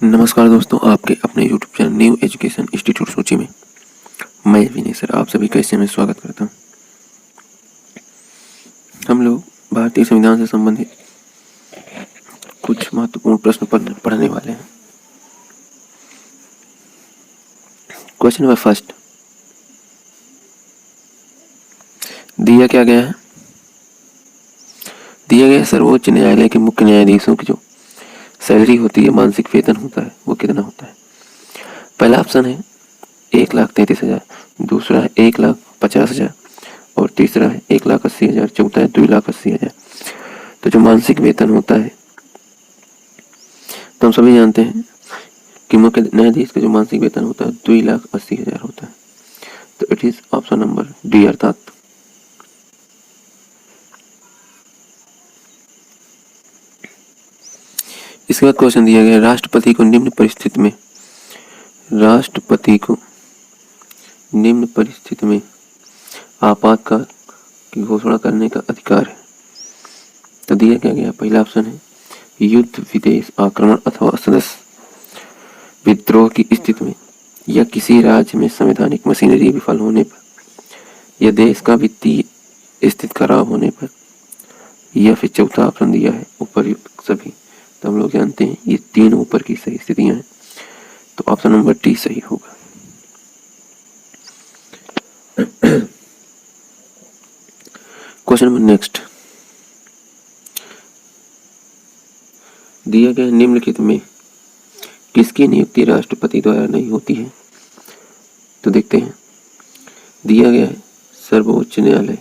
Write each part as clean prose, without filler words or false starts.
नमस्कार दोस्तों, आपके अपने YouTube channel new education institute सूची में मैं विनय सर आप सभी का इससे मैं स्वागत करता हूँ। हम लोग भारतीय संविधान से संबंधित कुछ महत्वपूर्ण प्रश्न पढ़ने वाले हैं। क्वेश्चन नंबर फर्स्ट, दिया क्या गया है? दिया गया सर्वोच्च न्यायालय के मुख्य न्यायाधीशों की जो सैलरी होती है, मासिक वेतन होता है, वो कितना होता है? पहला ऑप्शन है 1,33,000, दूसरा है 1,50,000 और तीसरा है 1,80,000, चौथा है 2,80,000। तो जो मासिक वेतन होता है, तो हम सभी जानते हैं कि मुख्य न्यायाधीश का जो मासिक वेतन होता है 2,80,000 होता है। तो it is option number D, अर्थात इसके बाद क्वेश्चन दिया गया, राष्ट्रपति को निम्न परिस्थिति में आपातकाल की घोषणा करने का अधिकार है। तो दिया क्या गया? पहला ऑप्शन है युद्ध, विदेश आक्रमण अथवा सदस्य विद्रोह की स्थिति में, या किसी राज्य में संवैधानिक मशीनरी विफल होने पर, या देश का वित्तीय स्थिति खराब होने पर, या फिर चौथा ऑप्शन दिया है उपर्युक्त सभी। तो हम लोग जानते हैं ये तीन ऊपर की सही स्थितियां हैं, तो ऑप्शन नंबर डी सही होगा। क्वेश्चन नंबर नेक्स्ट, दिया गया निम्नलिखित में किसकी नियुक्ति राष्ट्रपति द्वारा नहीं होती है? तो देखते हैं, दिया गया है सर्वोच्च न्यायालय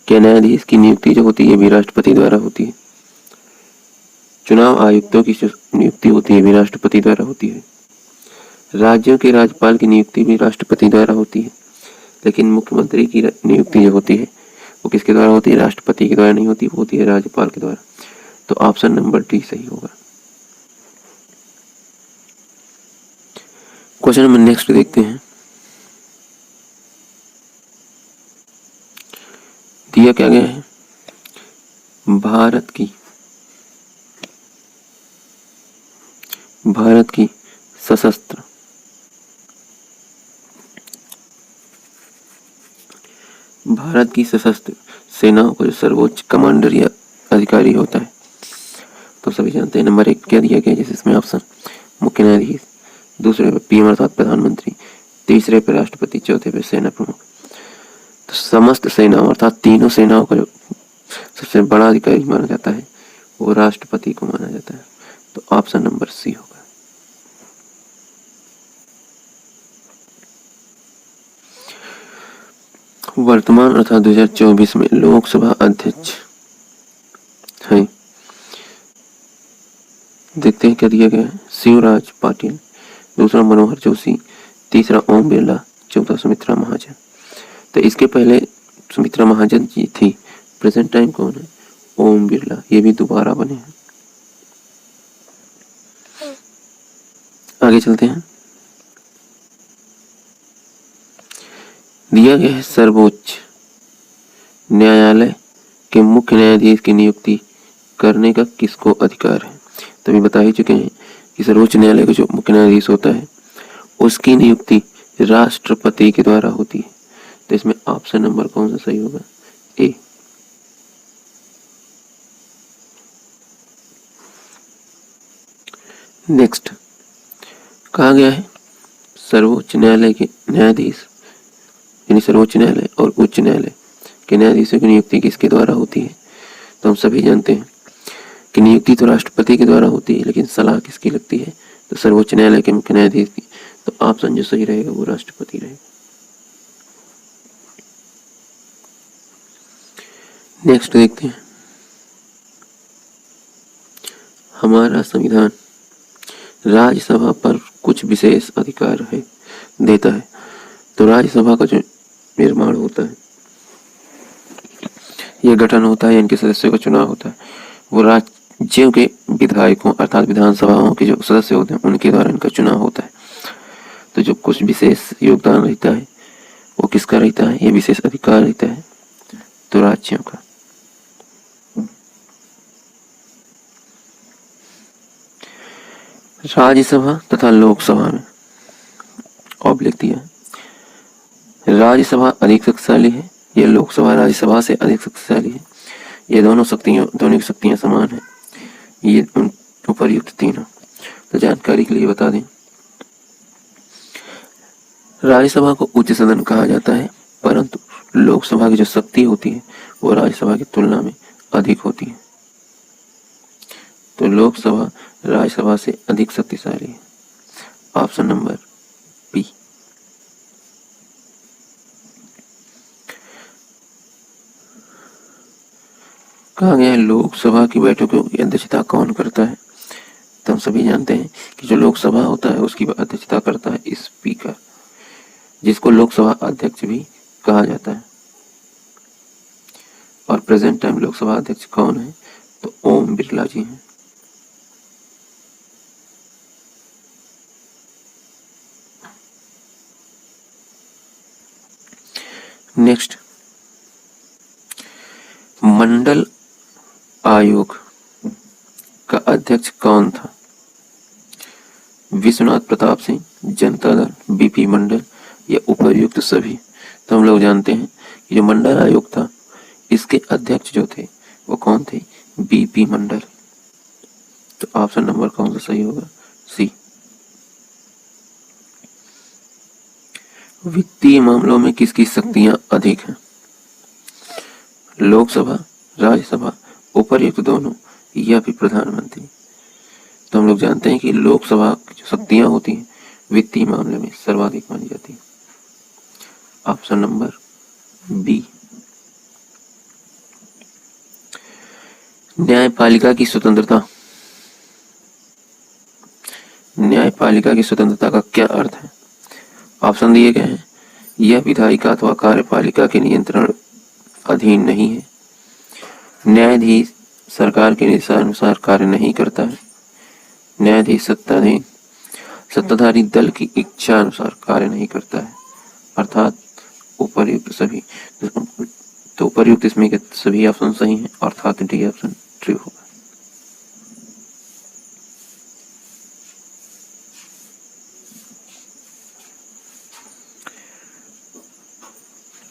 के न्यायाधीश की नियुक्ति जो होती है भी राष्ट्रपति द्वारा होती है। चुनाव आयुक्तों की जो नियुक्ति होती है भी राष्ट्रपति द्वारा होती है। राज्यों के राज्यपाल की नियुक्ति भी राष्ट्रपति द्वारा होती है, लेकिन मुख्यमंत्री की नियुक्ति जो होती है वो किसके द्वारा होती है? राष्ट्रपति के द्वारा नहीं होती, वो होती है राज्यपाल के द्वारा। तो ऑप्शन नंबर डी सही होगा। क्वेश्चन नंबर नेक्स्ट देखते हैं, दिया क्या गया है? भारत की सशस्त्र सेनाओं का जो सर्वोच्च कमांडर या अधिकारी होता है, तो सभी जानते हैं नंबर 1 क्या दिया गया है, जिसमें ऑप्शन मुख्य न्यायाधीश, दूसरे पे पीएम अर्थात प्रधानमंत्री, तीसरे पे राष्ट्रपति, चौथे पे सेना प्रमुख। तो समस्त सेनाओं अर्थात तीनों सेनाओं का जो सबसे बड़ा अधिकारी माना जाता है वो राष्ट्रपति को माना जाता है। तो ऑप्शन नंबर सी होगा। वर्तमान अर्थात 2024 में लोकसभा अध्यक्ष है, देखते हैं क्या दिया गया है। शिवराज पाटिल, दूसरा मनोहर जोशी, तीसरा ओम बिरला, चौथा सुमित्रा महाजन। तो इसके पहले सुमित्रा महाजन जी थी, प्रेजेंट टाइम कौन है? ओम बिरला, ये भी दोबारा बने हैं। आगे चलते हैं, दिया गया है सर्वोच्च न्यायालय के मुख्य न्यायाधीश की नियुक्ति करने का किसको अधिकार है? तो अभी बता ही चुके हैं कि सर्वोच्च न्यायालय का जो मुख्य न्यायाधीश होता है उसकी नियुक्ति राष्ट्रपति के द्वारा होती है। तो इसमें ऑप्शन नंबर कौन सा सही होगा? ए। नेक्स्ट कहा गया है सर्वोच्च न्यायालय के न्यायाधीश यानी सर्वोच्च न्यायालय और उच्च न्यायालय के न्यायाधीशों की नियुक्ति किसके द्वारा होती है? तो हम सभी जानते हैं कि नियुक्ति तो राष्ट्रपति के द्वारा होती है, लेकिन सलाह किसकी लगती है? तो सर्वोच्च न्यायालय के मुख्य न्यायाधीश की। तो ऑप्शन जो सही रहेगा वो राष्ट्रपति रहेगा। नेक्स्ट देखते हैं, हमारा संविधान राज्यसभा पर कुछ विशेष अधिकार है देता है। तो राज्यसभा का जो निर्माण होता है, यह गठन होता है, इनके सदस्यों का चुनाव होता है, वो राज्यों के विधायकों अर्थात विधानसभाओं के जो सदस्य होते हैं उनके द्वारा इनका चुनाव होता है। तो जो कुछ विशेष योगदान रहता है वो किसका रहता है? ये विशेष अधिकार रहता है तो राज्यों का। राज्यसभा तथा लोकसभा में ऑब्लिक दिया है। राज्यसभा अधिक शक्तिशाली है, यह लोकसभा राज्यसभा से अधिक शक्तिशाली है। ये दोनों की शक्तियां समान है। ये उपर्युक्त तीनों। तो जानकारी के लिए बता दें, राज्यसभा को उच्च सदन कहा जाता है, परंतु लोकसभा की जो शक्ति होती है वो राज्यसभा की तुलना में अधिक होती है। तो लोकसभा राज्यसभा से अधिक शक्तिशाली है। Option number B. कहा गया है लोकसभा की बैठकों की अध्यक्षता कौन करता है। तो हम सभी जानते हैं कि जो लोकसभा होता है उसकी अध्यक्षता करता है स्पीकर, जिसको लोकसभा अध्यक्ष भी कहा जाता है। और प्रेजेंट टाइम लोकसभा अध्यक्ष कौन है, तो ओम बिरला जी हैं। नेक्स्ट, मंडल आयोग का अध्यक्ष कौन था। विश्वनाथ प्रताप सिंह, जनता दल, बीपी मंडल या उपर्युक्त सभी। तो हम लोग जानते हैं कि जो मंडल आयोग था इसके अध्यक्ष जो थे वो कौन थे, बीपी मंडल। तो ऑप्शन नंबर कौन सा सही होगा, सी। वित्तीय मामलों में किसकी शक्तियां अधिक हैं, लोकसभा, राज्यसभा, उपर्युक्त दोनों या फिर प्रधानमंत्री। तो हम लोग जानते हैं कि लोकसभा की जो शक्तियां होती हैं वित्तीय मामले में सर्वाधिक मानी जाती है। Option number B. न्यायपालिका की स्वतंत्रता। न्यायपालिका की स्वतंत्रता का क्या अर्थ है। ऑप्शन दिए गए हैं, यह विधायिका अथवा कार्यपालिका के नियंत्रण अधीन नहीं है, न्यायाधीश सरकार के निर्देशानुसार कार्य नहीं करता है, न्यायाधीश सत्ताधारी दल की इच्छा अनुसार कार्य नहीं करता है, अर्थात उपर्युक्त सभी। तो उपर्युक्त इसमें के सभी ऑप्शन सही हैं, अर्थात डी ऑप्शन ट्रू होगा।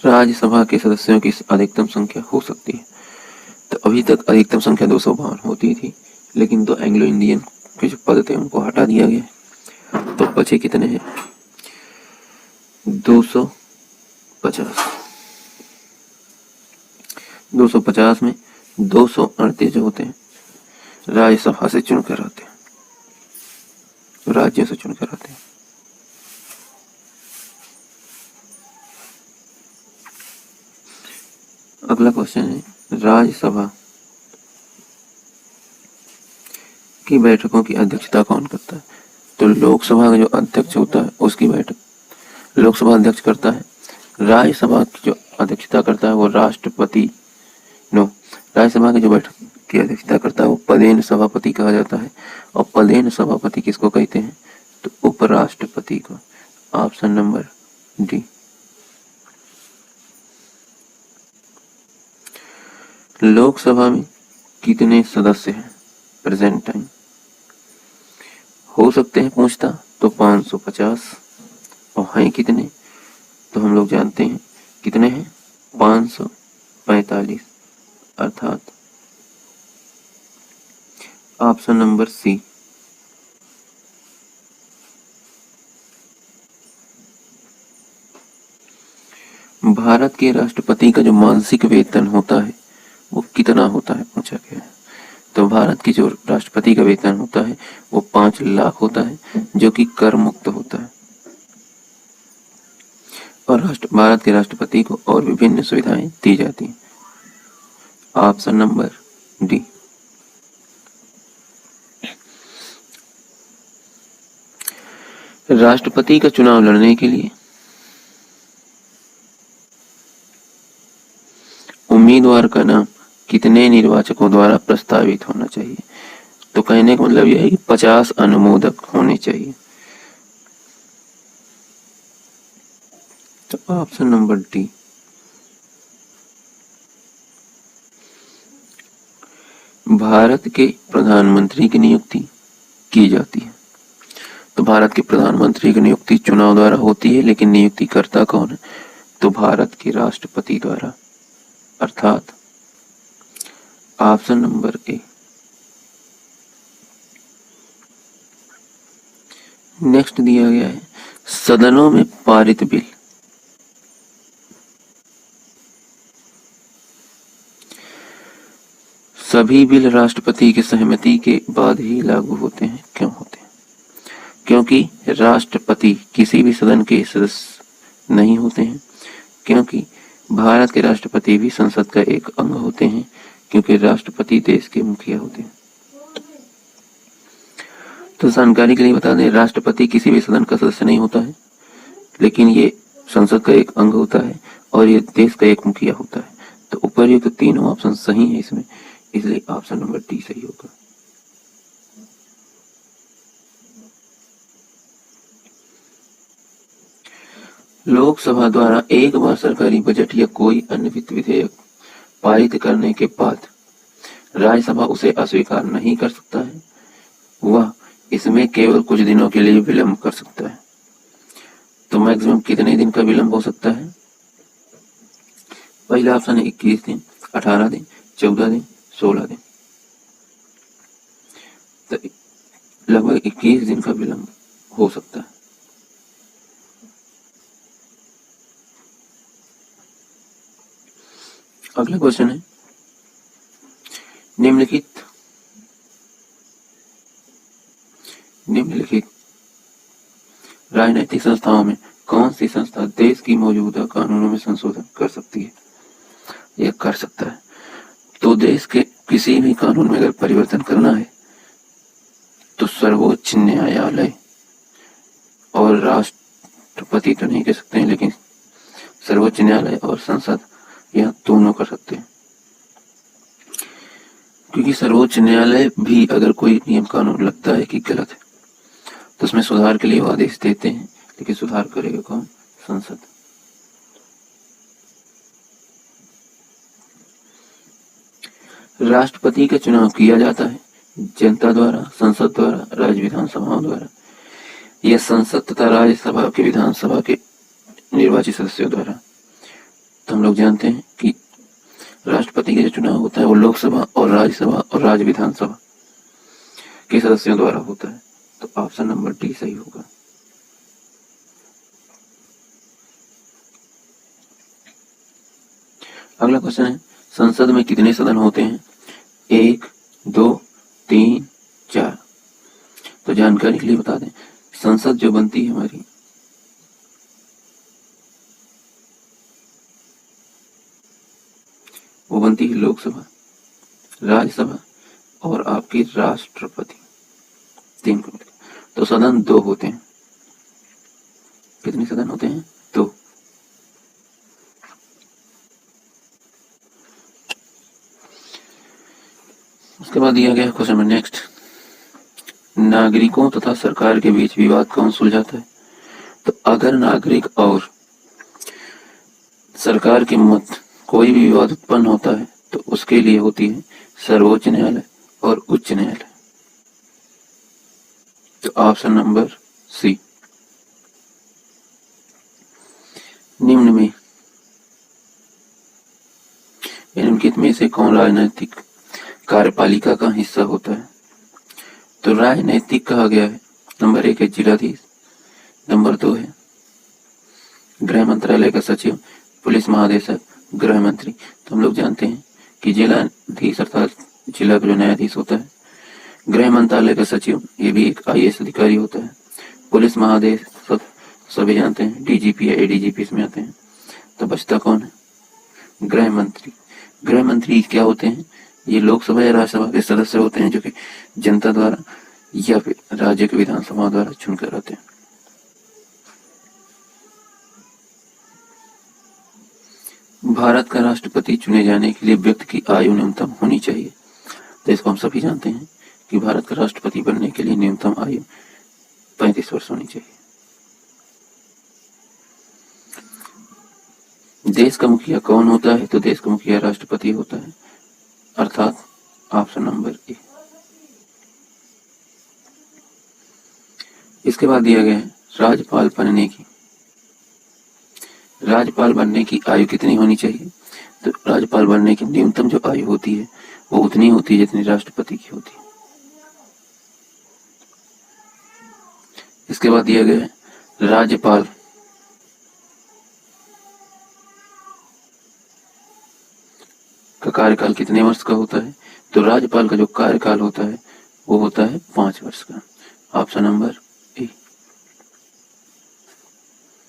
राज्यसभा के सदस्यों की अधिकतम संख्या हो सकती है। तो अभी तक अधिकतम संख्या 252 होती थी, लेकिन 2 एंग्लो इंडियन के जो पद थे उनको हटा दिया गया। तो बचे कितने हैं, 250। 250 में 238 जो होते हैं राज्यसभा से चुनकर आते हैं, राज्यों से चुनकर आते हैं। अगला क्वेश्चन है, राज्यसभा की बैठकों की अध्यक्षता कौन करता है। तो लोकसभा का जो अध्यक्ष होता है उसकी बैठक लोकसभा अध्यक्ष करता है। राज्यसभा की जो अध्यक्षता करता है वो राष्ट्रपति राज्यसभा की जो बैठक की अध्यक्षता करता है वो पदेन सभापति कहा जाता है। और पदेन सभापति किसको कहते हैं, तो उपराष्ट्रपति को। Option number D. लोकसभा में कितने सदस्य हैं प्रेजेंट टाइम, हो सकते हैं पूछता तो 550, और हैं कितने, तो हम लोग जानते हैं कितने हैं, 545, अर्थात ऑप्शन नंबर सी। भारत के राष्ट्रपति का जो मासिक वेतन होता है वो कितना होता है पूछा गया है। तो भारत की जो राष्ट्रपति का वेतन होता है वो 5 लाख होता है, जो कि कर मुक्त होता है। और भारत के राष्ट्रपति को और विभिन्न सुविधाएं दी जाती हैं। Option number D. राष्ट्रपति का चुनाव लड़ने के लिए उम्मीदवार का नाम कितने निर्वाचकों द्वारा प्रस्तावित होना चाहिए। तो कहने का मतलब यह है कि 50 अनुमोदक होने चाहिए। तो ऑप्शन नंबर डी। भारत के प्रधानमंत्री की नियुक्ति की जाती है। तो भारत के प्रधानमंत्री की नियुक्ति चुनाव द्वारा होती है, लेकिन नियुक्तिकर्ता कौन है? तो भारत के राष्ट्रपति द्वारा, अर्थात ऑप्शन नंबर ए। नेक्स्ट दिया गया है सदनों में पारित बिल। सभी बिल राष्ट्रपति की सहमति के बाद ही लागू होते हैं। क्यों होते हैं? क्योंकि राष्ट्रपति किसी भी सदन के सदस्य नहीं होते हैं, क्योंकि भारत के राष्ट्रपति भी संसद का एक अंग होते हैं, क्योंकि राष्ट्रपति देश के मुखिया होते हैं। तो जानकारी के लिए बता दें, राष्ट्रपति किसी भी सदन का सदस्य नहीं होता है, लेकिन ये संसद का एक अंग होता है और ये देश का एक मुखिया होता है। तो उपर्युक्त तो तीनों ऑप्शन सही है इसमें, इसलिए ऑप्शन नंबर डी सही होगा। लोकसभा द्वारा एक बार सरकारी बजट या कोई अन्य वित्त विधेयक पारित करने के बाद राज्यसभा उसे अस्वीकार नहीं कर सकता है, वह इसमें केवल कुछ दिनों के लिए विलंब कर सकता है। तो मैक्सिमम कितने दिन का विलंब हो सकता है? पहला ऑप्शन है 21 दिन, 18 दिन, 14 दिन, 16 दिन। तो लगभग 21 दिन का विलंब हो सकता है। अगला क्वेश्चन है निम्नलिखित राजनैतिक संस्थाओं में कौन सी संस्था देश की मौजूदा कानूनों में संशोधन कर सकती है या कर सकता है? तो देश के किसी भी कानून में अगर परिवर्तन करना है तो सर्वोच्च न्यायालय और राष्ट्रपति तो नहीं कह सकते हैं, लेकिन सर्वोच्च न्यायालय और संसद यह दोनों कर सकते हैं, क्योंकि सर्वोच्च न्यायालय भी अगर कोई नियम कानून लगता है कि गलत है तो उसमें सुधार के लिए वो आदेश देते हैं, लेकिन सुधार करेगा कौन? संसद। राष्ट्रपति का चुनाव किया जाता है जनता द्वारा, संसद द्वारा, राज्य विधानसभाओं द्वारा या संसद तथा राज्यसभा के विधानसभा के निर्वाचित सदस्यों द्वारा। तो हम लोग जानते हैं कि राष्ट्रपति का जो चुनाव होता है वो लोकसभा और राज्यसभा और राज्य विधानसभा के सदस्यों द्वारा होता है। तो ऑप्शन नंबर डी सही होगा। अगला क्वेश्चन है संसद में कितने सदन होते हैं? 1, 2, 3, 4। तो जानकारी के लिए बता दें, संसद जो बनती है हमारी वो बनती है लोकसभा, राज्यसभा और आपकी राष्ट्रपति, 3 को मिलकर। तो सदन 2 होते हैं। कितने सदन होते हैं? 2। उसके बाद दिया गया क्वेश्चन में नेक्स्ट, नागरिकों तथा सरकार के बीच विवाद कौन सुलझाता है? तो अगर नागरिक और सरकार के मध्य कोई भी विवाद उत्पन्न होता है तो उसके लिए होती है सर्वोच्च न्यायालय और उच्च न्यायालय। तो ऑप्शन नंबर सी। निम्नलिखित में से कौन राजनीतिक कार्यपालिका का हिस्सा होता है? तो राजनीतिक कहा गया है, नंबर 1 है जिलाधीश, नंबर 2 है गृह मंत्रालय का सचिव, पुलिस महानिदेशक, गृह मंत्री। तो हम लोग जानते हैं कि जिलाधीश अर्थात जिला का जो न्यायाधीश होता है, गृह मंत्रालय का सचिव ये भी एक IAS अधिकारी होता है, पुलिस महानिदेशक सभी जानते हैं DGP या ADGP इसमें आते हैं। तो बचता कौन है? गृह मंत्री। गृह मंत्री क्या होते हैं? ये लोकसभा या राज्यसभा के सदस्य होते हैं जो कि जनता द्वारा या फिर राज्य के विधानसभा द्वारा चुनकर आते हैं। भारत का राष्ट्रपति चुने जाने के लिए व्यक्ति की आयु न्यूनतम होनी चाहिए। तो इसको हम सभी जानते हैं कि भारत का राष्ट्रपति बनने के लिए न्यूनतम आयु 35 वर्ष होनी चाहिए। देश का मुखिया कौन होता है? तो देश का मुखिया राष्ट्रपति होता है, अर्थात ऑप्शन नंबर ए। इसके बाद दिया गया है राज्यपाल बनने की आयु कितनी होनी चाहिए। तो राज्यपाल बनने की न्यूनतम जो आयु होती है वो उतनी होती है जितनी राष्ट्रपति की होती है। इसके बाद दिया गया है राज्यपाल का कार्यकाल कितने वर्ष का होता है। तो राज्यपाल का जो कार्यकाल होता है वो होता है 5 वर्ष का। Option number